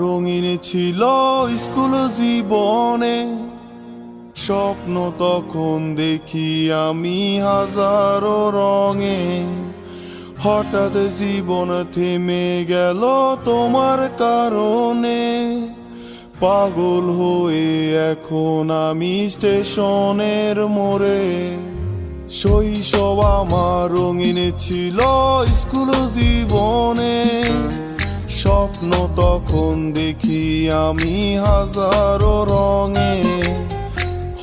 রঙিন ছিল স্কুল জীবনে, স্বপ্ন তখন দেখি আমি হাজারো রঙে। হঠাৎ জীবন থেমে গেল তোমার কারণে, পাগল হয়ে এখন আমি স্টেশনের মোড়ে। শৈশব আমার রঙিন ছিল স্কুল জীবনে, স্বপ্ন তখন দেখি আমি হাজারো রঙে।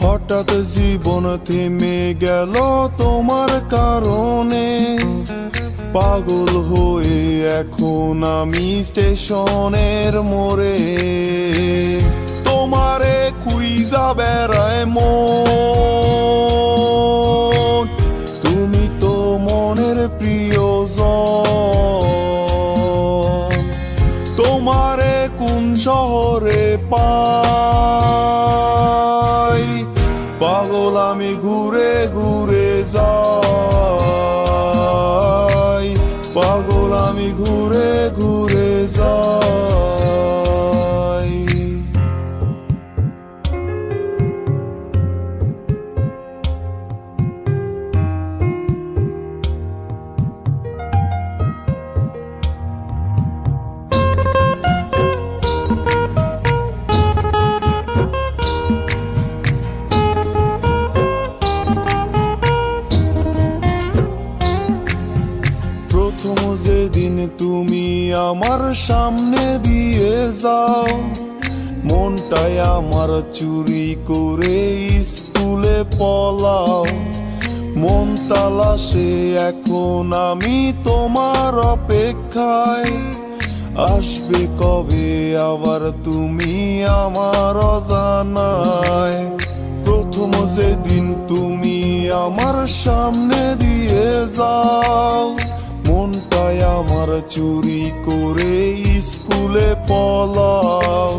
হঠাৎ জীবন থেমে গেল তোমার কারণে, পাগল হয়ে এখন আমি স্টেশনের মোড়ে। তোমারে খুঁজা বেড়ায় মন, তুমি তো মনের প্রিয়জন। তোমারে কোন শহরে পাই, পাগল আমি ঘুরে ঘুরে যাই, পাগল আমি ঘুরে ঘুরে যাই। প্রথম যেদিন তুমি আমার সামনে দিয়ে যাও, মনটাই আমার চুরি করে স্কুলে পলাও। মন তালাশে এখন আমি তোমার অপেক্ষায়, আসবে কবে আবার তুমি আমার অজানায়। প্রথম যেদিন তুমি আমার সামনে দিয়ে যাও, মনটাই আমার চুরি করে স্কুলে পলাও।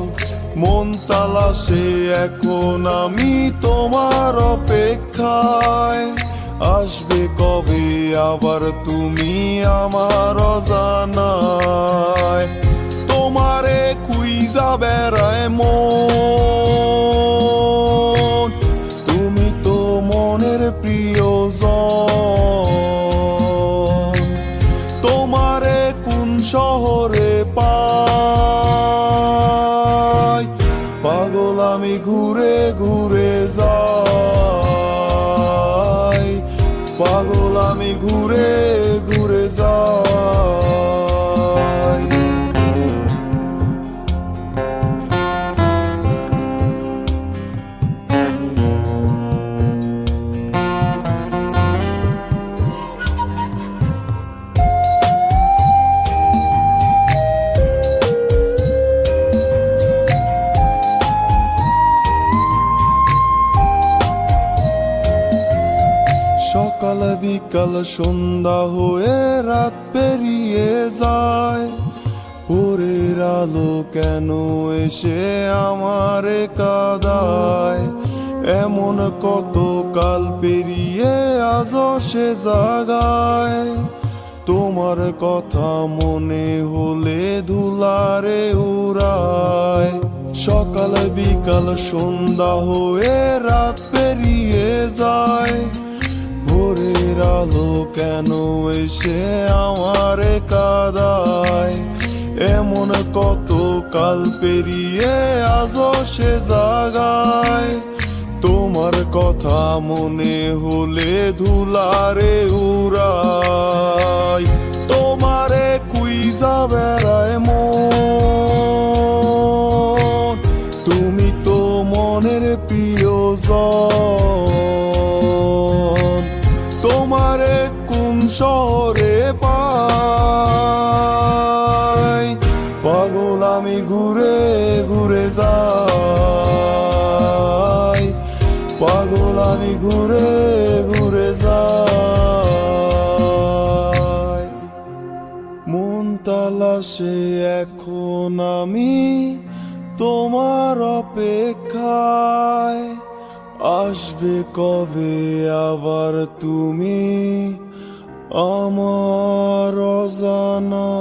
মন তালাশে এখন আমি তোমার অপেক্ষায়, আসবে কবে আবার তুমি আমার অজানায়। তোমারে খুঁজা বেড়ায় মন, তুমি তো মনের প্রিয়জন। তোমারে কোন শহরে পাই, পাগল আমি ঘুরে ঘুরে যাই, পাগল আমি ঘুরে ঘুরে যাই। সকাল বিকাল সন্ধ্যা হয়ে রাত পেরিয়ে যায়, ভোরের আলো কেন এসে আমারে কাঁদায়। এমন কত কাল পেরিয়ে আজও সে জাগায়, তোমার কথা মনে হলে ধুলারে উড়ায়। সকাল বিকাল সন্ধ্যা হয়ে রাত পেরিয়ে যায়, ভোরের আলো কেন এসে আমারে কাঁদায়। এমন কত কাল পেরিয়ে আজও সে জাগায়, তোমার কথা মনে হলে ধুলারে উড়ায়। তোমারে খুঁজা বেড়ায় মন, তুমি তো মনের প্রিয়জন। তোমারে কোন শহরে পাই, পাগল আমি ঘুরে ঘুরে যাই, পাগল আমি ঘুরে ঘুরে যাই। মন তালাশে এখন আমি তোমার অপেক্ষায়, আসবে কবে আবার তুমি আমার অজানায়।